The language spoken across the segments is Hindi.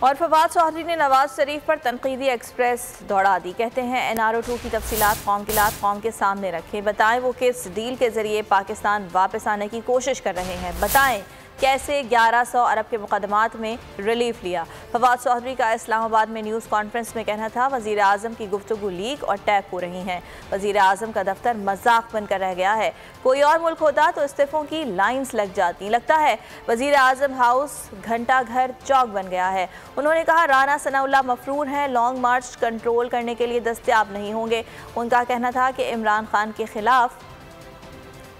और फवाद चौधरी ने नवाज शरीफ पर तनकीदी एक्सप्रेस दौड़ा दी। कहते हैं NRO 2 की तफसीलात कौम के सामने रखें। बताएं वो किस डील के जरिए पाकिस्तान वापस आने की कोशिश कर रहे हैं। बताएं कैसे 1100 अरब के मुकदमात में रिलीफ लिया। फवाद चौधरी का इस्लामाबाद में न्यूज़ कॉन्फ्रेंस में कहना था वज़ीर आज़म की गुफ्तगू लीक और टैप हो रही हैं। वज़ीर आज़म का दफ्तर मजाक बनकर रह गया है। कोई और मुल्क होता तो इस्तीफ़ों की लाइन्स लग जाती। लगता है वज़ीर आज़म हाउस घंटा घर चौक बन गया है। उन्होंने कहा राना सनाउल्लाह मफरूर हैं, लॉन्ग मार्च कंट्रोल करने के लिए दस्तयाब नहीं होंगे। उनका कहना था कि इमरान खान के खिलाफ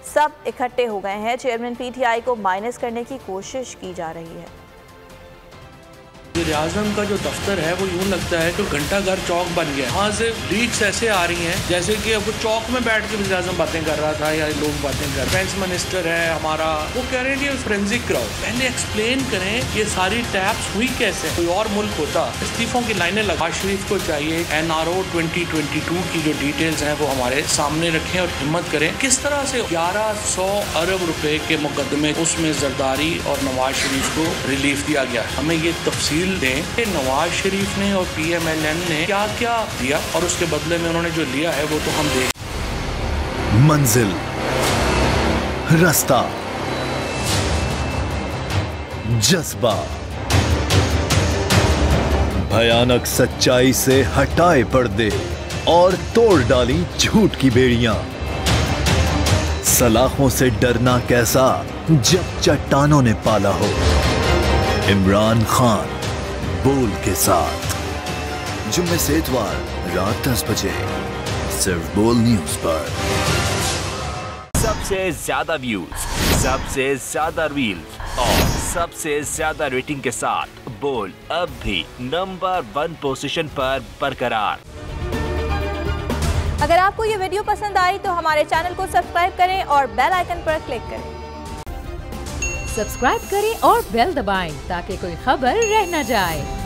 सब इकट्ठे हो गए हैं। चेयरमैन PTI को माइनस करने की कोशिश की जा रही है। वज़ीर आज़म का जो दफ्तर है वो यूँ लगता है कि घंटा घर चौक बन गया। वहाँ से लीक्स ऐसे आ रही हैं जैसे कि अब वो चौक में बैठ के वज़ीर आज़म बातें कर रहा था या लोग बातें कर। डिफेंस मिनिस्टर है हमारा, वो कह रहे हैं कि फोरेंसिक कराओ। पहले एक्सप्लेन करें ये सारी टैप्स हुई कैसे। कोई और मुल्क होता इस्तीफों की लाइनें लगा। शरीफ को चाहिए NRO 2022 की जो डिटेल्स हैं वो हमारे सामने रखें और हिम्मत करें किस तरह से 1100 अरब रुपए के मुकदमे उसमें जरदारी और नवाज शरीफ को रिलीफ दिया गया। हमें ये तफसील दें कि नवाज शरीफ ने और PMLN ने क्या क्या दिया और उसके बदले में उन्होंने जो लिया है वो तो हम देख। मंजिल, रास्ता, जज्बा, भयानक सच्चाई से हटाए पर्दे और तोड़ डाली झूठ की बेड़ियां। सलाखों से डरना कैसा जब चट्टानों ने पाला हो। इमरान खान बोल के साथ जुम्मे से इतवार रात 10 बजे सिर्फ बोल न्यूज पर। सबसे ज्यादा व्यूज, सबसे ज्यादा रील्स और सबसे ज्यादा रेटिंग के साथ बोल अब भी नंबर 1 पोजीशन पर बरकरार। अगर आपको ये वीडियो पसंद आई तो हमारे चैनल को सब्सक्राइब करें और बेल आइकन पर क्लिक करें। सब्सक्राइब करें और बेल दबाएं ताकि कोई खबर रह न जाए।